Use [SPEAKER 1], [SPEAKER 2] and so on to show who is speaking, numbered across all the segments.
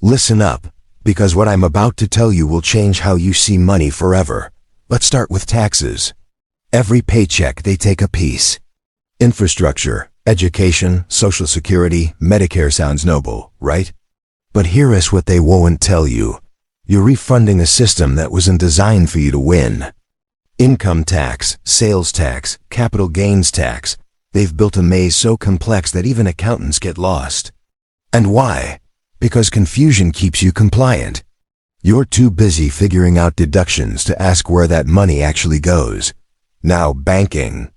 [SPEAKER 1] Listen up, because what I'm about to tell you will change how you see money forever. Let's start with taxes. Every paycheck they take a piece. Infrastructure, education, Social Security, Medicare sounds noble, right? But here is what they won't tell you. You're refunding a system that wasn't designed for you to win. Income tax, sales tax, capital gains tax. They've built a maze so complex that even accountants get lost. And why? Because confusion keeps you compliant. You're too busy figuring out deductions to ask where that money actually goes. Now, banking.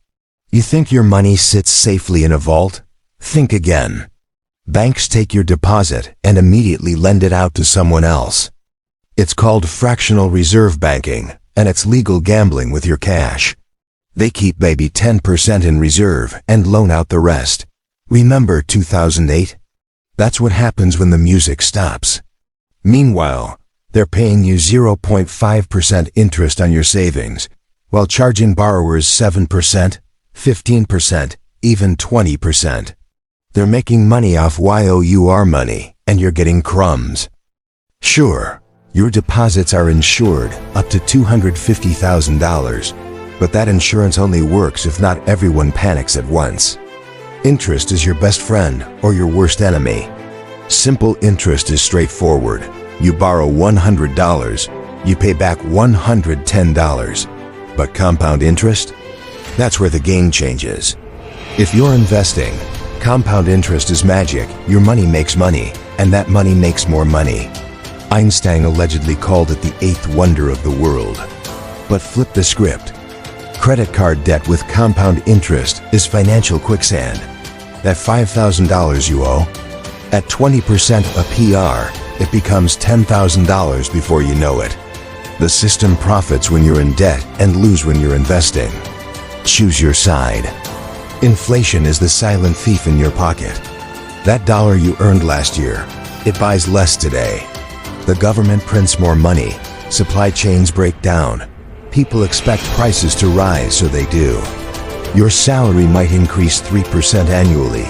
[SPEAKER 1] You think your money sits safely in a vault? Think again. Banks take your deposit and immediately lend it out to someone else. It's called fractional reserve banking, and it's legal gambling with your cash. They keep maybe 10% in reserve and loan out the rest. Remember 2008? That's what happens when the music stops. Meanwhile, they're paying you 0.5% interest on your savings, while charging borrowers 7%, 15%, even 20%. They're making money off YOUR money, and you're getting crumbs. Sure, your deposits are insured up to $250,000, but that insurance only works if not everyone panics at once. Interest is your best friend or your worst enemy. Simple interest is straightforward. You borrow $100, you pay back $110. But compound interest? That's where the game changes. If you're investing, compound interest is magic. Your money makes money, and that money makes more money. Einstein allegedly called it the eighth wonder of the world. But flip the script. Credit card debt with compound interest is financial quicksand. That $5,000 you owe, at 20% APR, it becomes $10,000 before you know it. The system profits when you're in debt and lose when you're investing. Choose your side. Inflation is the silent thief in your pocket. That dollar you earned last year, it buys less today. The government prints more money. Supply chains break down. People expect prices to rise, so they do. Your salary might increase 3% annually,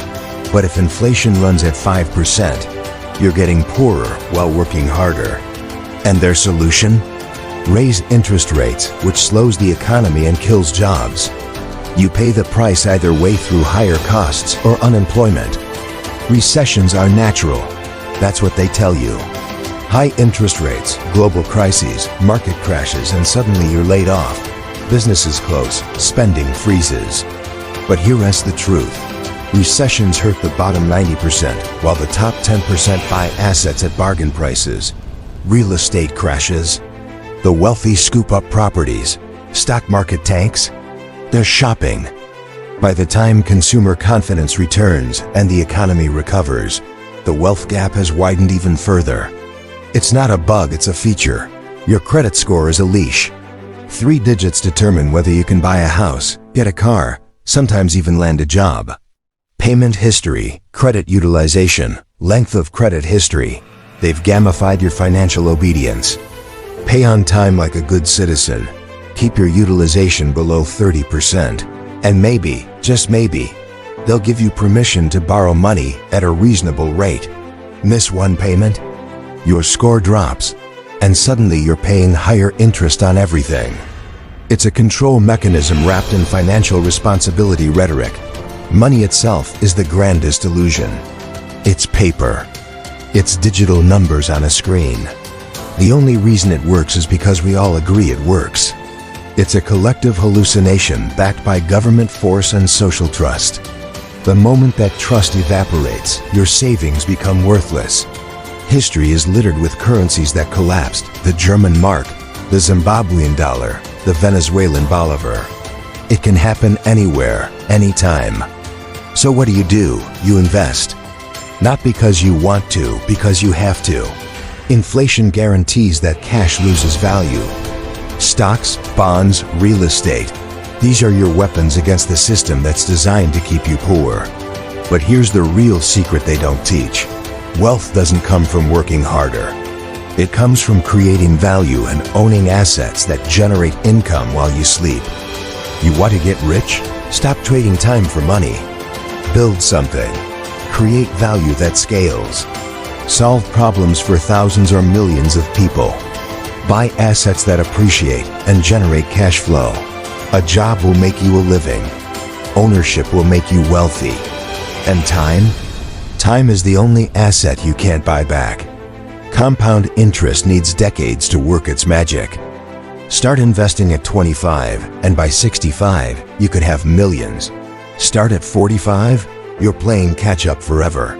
[SPEAKER 1] but if inflation runs at 5%, you're getting poorer while working harder. And their solution? Raise interest rates, which slows the economy and kills jobs. You pay the price either way through higher costs or unemployment. Recessions are natural. That's what they tell you. High interest rates, global crises, market crashes, and suddenly you're laid off. Businesses close, spending freezes. But here is the truth. Recessions hurt the bottom 90%, while the top 10% buy assets at bargain prices. Real estate crashes. The wealthy scoop up properties. Stock market tanks. They're shopping. By the time consumer confidence returns and the economy recovers, the wealth gap has widened even further. It's not a bug, it's a feature. Your credit score is a leash. 3 digits determine whether you can buy a house, get a car, sometimes even land a job. Payment history, credit utilization, length of credit history. They've gamified your financial obedience. Pay on time like a good citizen. Keep your utilization below 30%. And maybe, just maybe, they'll give you permission to borrow money at a reasonable rate. Miss one payment? Your score drops, and suddenly you're paying higher interest on everything. It's a control mechanism wrapped in financial responsibility rhetoric. Money itself is the grandest illusion. It's paper. It's digital numbers on a screen. The only reason it works is because we all agree it works. It's a collective hallucination backed by government force and social trust. The moment that trust evaporates, your savings become worthless. History is littered with currencies that collapsed: the German mark, the Zimbabwean dollar, the Venezuelan bolivar. It can happen anywhere, anytime. So what do? You invest. Not because you want to, because you have to. Inflation guarantees that cash loses value. Stocks, bonds, real estate. These are your weapons against the system that's designed to keep you poor. But here's the real secret they don't teach. Wealth doesn't come from working harder. It comes from creating value and owning assets that generate income while you sleep. You want to get rich? Stop trading time for money. Build something. Create value that scales. Solve problems for thousands or millions of people. Buy assets that appreciate and generate cash flow. A job will make you a living. Ownership will make you wealthy. And time? Time is the only asset you can't buy back. Compound interest needs decades to work its magic. Start investing at 25, and by 65, you could have millions. Start at 45, you're playing catch-up forever.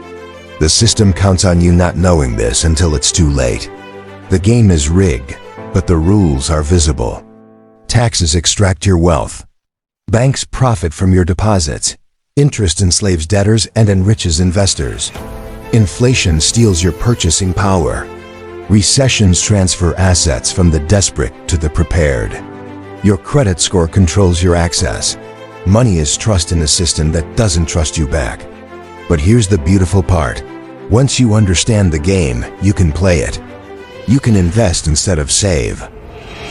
[SPEAKER 1] The system counts on you not knowing this until it's too late. The game is rigged, but the rules are visible. Taxes extract your wealth. Banks profit from your deposits. Interest enslaves debtors and enriches investors. Inflation steals your purchasing power. Recessions transfer assets from the desperate to the prepared. Your credit score controls your access. Money is trust in a system that doesn't trust you back. But here's the beautiful part. Once you understand the game, you can play it. You can invest instead of save.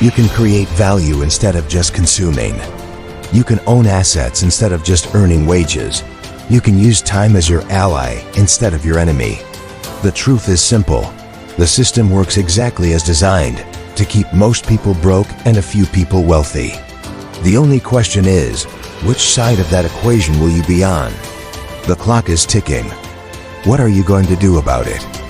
[SPEAKER 1] You can create value instead of just consuming. You can own assets instead of just earning wages. You can use time as your ally instead of your enemy. The truth is simple. The system works exactly as designed, to keep most people broke and a few people wealthy. The only question is, which side of that equation will you be on? The clock is ticking. What are you going to do about it?